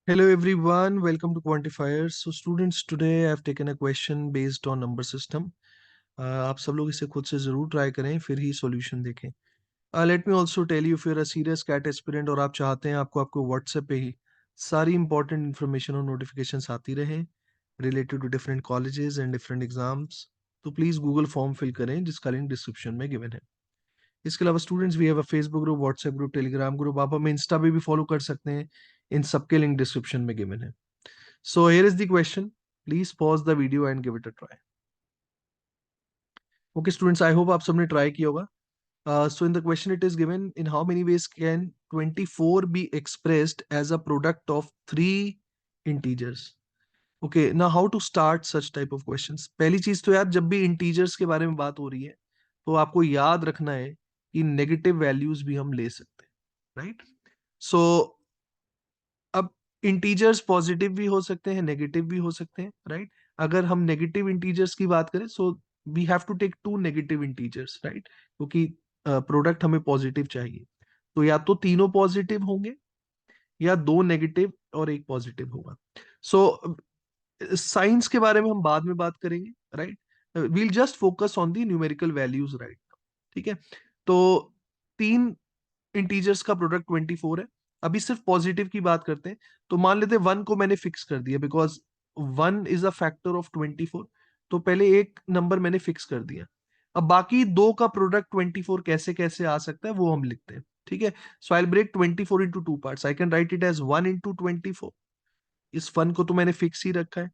Hello everyone, welcome to Quantifiers. So students, today I have taken a question based on number system. आप सब लोग इसे खुद से ज़रूर ट्राई करें, फिर ही सॉल्यूशन देखें. Let me also tell you, फिर अ सीरियस कैट एस्पिरेंट और आप चाहते हैं आपको आपको व्हाट्सएप पे ही सारी इंपॉर्टेंट इन्फॉर्मेशन और नोटिफिकेशंस आती रहें related to different colleges and different exams, तो प्लीज़ गूगल फॉर्म फिल करें जिसका लिंक डिस्क्रिप्शन में गिवन है. इसके अलावा students, we have a Facebook group, WhatsApp group, Telegram group, आप हमें इंस्टा पे भी फॉलो कर सकते हैं. इन सबके लिंक डिस्क्रिप्शन में गिवन है. So here is the question. Please pause the video and give it a try. Okay, students, I hope आप सबने try किया होगा. So in the question it is given, in how many ways can 24 be expressed as a product of three integers? Okay, now how to start such type of questions? पहली चीज तो यार, जब भी integers के बारे में बात हो रही है तो आपको याद रखना है कि नेगेटिव वैल्यूज भी हम ले सकते हैं, राइट? सो अब इंटीजर्स पॉजिटिव भी हो सकते हैं, नेगेटिव भी हो सकते हैं, राइट? अगर हम नेगेटिव इंटीजर्स की बात करें, so we have to take two negative integers, right? क्योंकि प्रोडक्ट हमें पॉजिटिव चाहिए. तो या तो तीनों पॉजिटिव होंगे या दो नेगेटिव और एक पॉजिटिव होगा. सो साइंस के बारे में हम बाद में बात करेंगे, right? We'll just focus on the numerical values, right? ठीक है. तो तीन इंटीजर्स का प्रोडक्ट 24 है. अभी सिर्फ पॉजिटिव की बात करते हैं. तो मान लेते हैं वन को मैंने फिक्स कर दिया, because one is a factor of 24. तो पहले एक नंबर मैंने फिक्स कर दिया. अब बाकी दो का प्रोडक्ट 24 कैसे कैसे आ सकता है वो हम लिखते हैं, ठीक है? So I break 24 into two parts. I can write it as 1 into 24. इस वन को तो मैंने फिक्स ही रखा है.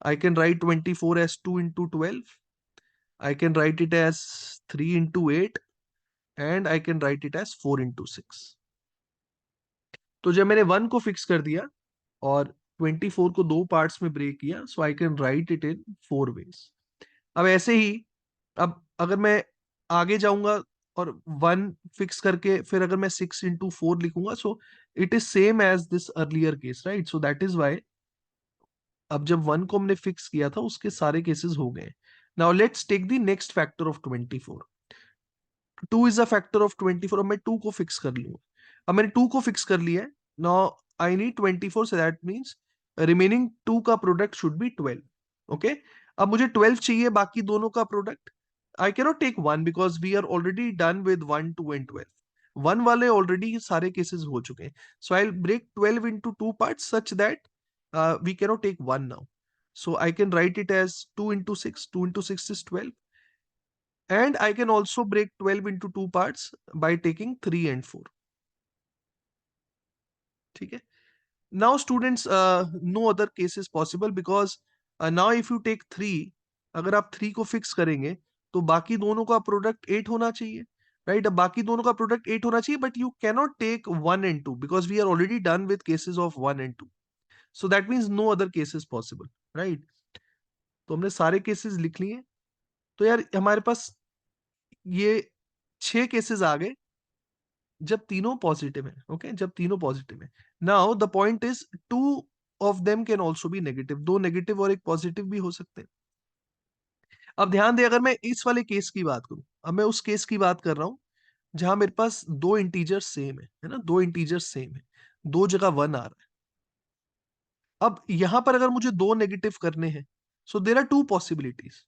I can write 24 as 2 into 12. I can write it as 3 into 8. And I can write it as 4 into 6. तो जब मैंने वन को फिक्स कर दिया और 24 को दो पार्ट्स में ब्रेक किया, so I can write it in 4 ways. अब ऐसे ही, अब अगर मैं आगे जाऊंगा और वन फिक्स करके फिर अगर मैं 6 इंटू 4 लिखूंगा, so it is same as this earlier case, right? So that is why अब जब वन को हमने फिक्स किया था उसके सारे केसेस हो गए. Now let's take the next factor of 24. Two is a factor of 24. अब मैं टू को फिक्स कर लूंगा. अब मैंने टू को फिक्स कर लिया है. Now I need 24, so that means remaining two का प्रोडक्ट शुड बी 12. ओके. अब मुझे 12 चाहिए बाकी दोनों का product. I cannot take one because we are already done with 1 2 and 12. One वाले ऑलरेडी सारे केसेस हो चुके हैं. So I break 12 into two part such that we cannot take one now. So I can write it as 2 into 6. 2 into 6 is 12. And I can also break 12 into two parts by taking 3 and 4. ठीक है. Now students, no other case is possible because now if you take 3, अगर आप 3 को fix करेंगे तो बाकी दोनों का प्रोडक्ट 8 होना चाहिए, राइट? अब बाकी दोनों का प्रोडक्ट 8 होना चाहिए, but you cannot take 1 and 2 because we are already done with cases of 1 and 2. So that means no other cases possible, right? तो हमने सारे केसेस लिख लिए. तो यार हमारे पास ये 6 केसेस आ गए जब तीनों पॉजिटिव है. ओके, जब तीनों पॉजिटिव है. Now the point is, two of them can also be negative. दो नेगेटिव और एक पॉजिटिव भी हो सकते हैं. अब ध्यान दे, अगर मैं इस वाले केस की बात करूं, अब मैं उस केस की बात कर रहा हूं जहां मेरे पास दो इंटीजर्स सेम है ना? दो इंटीजर्स सेम है, दो जगह वन आ रहा है. अब यहां पर अगर मुझे दो नेगेटिव करने हैं, सो देर आर टू पॉसिबिलिटीज.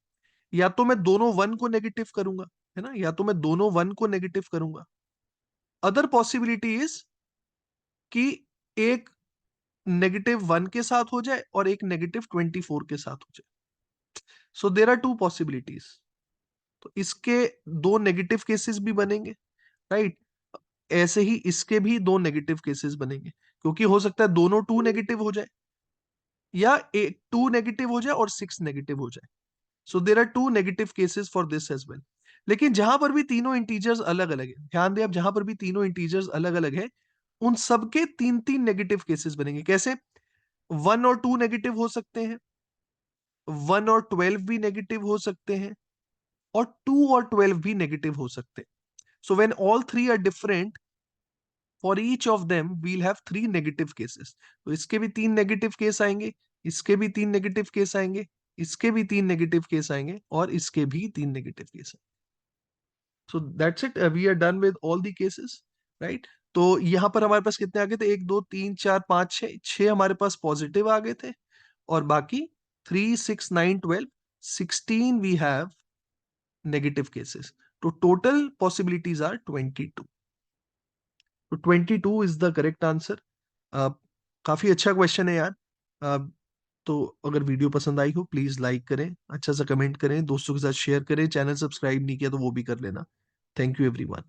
या तो मैं दोनों वन को नेगेटिव करूंगा, है ना? या तो मैं दोनों वन को नेगेटिव करूंगा. अदर पॉसिबिलिटी इज कि एक नेगेटिव वन के साथ हो जाए और एक नेगेटिव 24 के साथ हो जाए. So there are to possibilities. तो इसके दो नेगेटिव केसेस भी बनेंगे, राइट? ऐसे ही इसके भी दो नेगेटिव केसेस बनेंगे, क्योंकि हो सकता है दोनों टू नेगेटिव हो जाए या एक टू नेगेटिव हो जाए और 6 नेगेटिव हो जाए. So there are two negative cases for this as well. लेकिन जहां पर भी तीनों इंटीजर्स अलग अलग है, ध्यान दें, अब जहां पर भी तीनों इंटीजर्स अलग अलग है, उन सबके तीन तीन नेगेटिव केसेस बनेंगे. कैसे? 1 और 2 नेगेटिव हो सकते हैं, 1 और 12 भी नेगेटिव हो सकते हैं, और 2 और 12 भी नेगेटिव हो सकते हैं. So when all three are different, for each of them will have 3 negative cases. तो इसके भी 3 नेगेटिव केस आएंगे, इसके भी 3 नेगेटिव केस आएंगे, इसके भी 3 नेगेटिव केस आएंगे, और इसके भी 3 negative case. So that's it. We are done with all the cases, right? तो यहाँ पर हमारे पास कितने आ गए थे? 1 2 3 4 5 6, 6 हमारे पास पॉजिटिव आ गए थे, और बाकी 3 6 9 12 16 वी हैव नेगेटिव केसेस। तो टोटल पॉसिबिलिटीज आर 22। तो 22 इज द करेक्ट आंसर। काफी अच्छा क्वेश्चन है यार। तो अगर वीडियो पसंद आई हो प्लीज लाइक करें, अच्छा सा कमेंट करें, दोस्तों के साथ शेयर करें, चैनल सब्सक्राइब नहीं किया तो वो भी कर लेना। Thank you everyone.